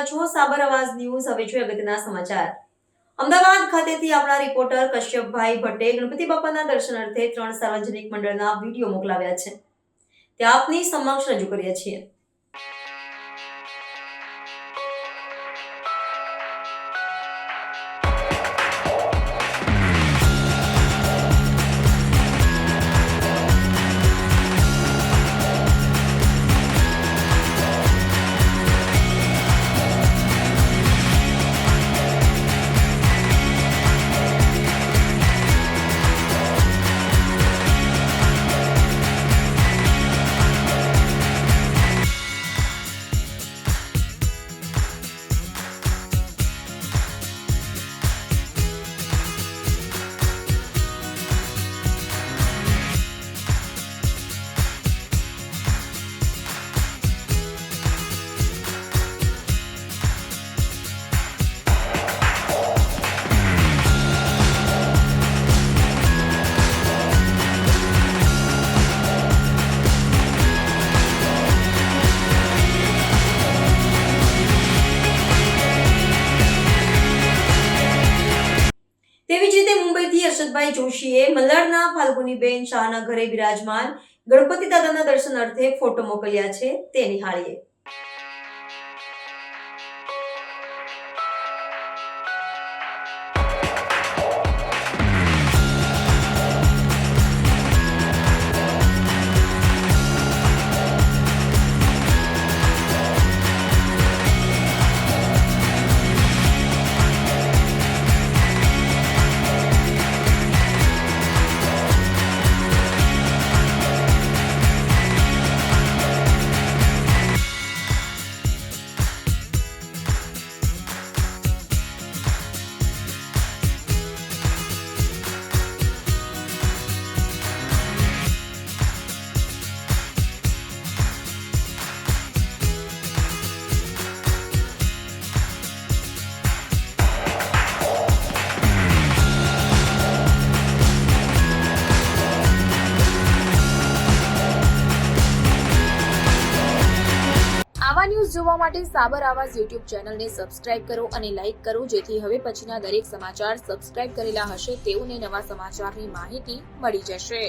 રહ્યા છો સાબર આવાજ ન્યૂઝ। હવે જોઈએ અગત્યના સમાચાર। અમદાવાદ ખાતેથી આપણા રિપોર્ટર કશ્યપભાઈ ભટ્ટે ગણપતિ બાપાના દર્શનાર્થે 3 સાર્વજનિક મંડળના વિડીયો મોકલાવ્યા છે, તે આપની સમક્ષ રજૂ કરીએ છીએ। તેવી જ રીતે મુંબઈથી હર્ષદભાઈ જોશીએ મલ્હારના ફાલ્ગુનીબેન શાહના ઘરે બિરાજમાન ગણપતિ દાદાના દર્શનાર્થે ફોટો મોકલ્યા છે, તે નિહાળીએ। આવા ન્યૂઝ જોવા માટે સાબર આવાજ યુટ્યુબ ચેનલને સબસ્ક્રાઇબ કરો અને લાઇક કરો, જેથી હવે પછીના દરેક સમાચાર સબસ્ક્રાઇબ કરેલા હશે તેઓને નવા સમાચારની માહિતી મળી જશે।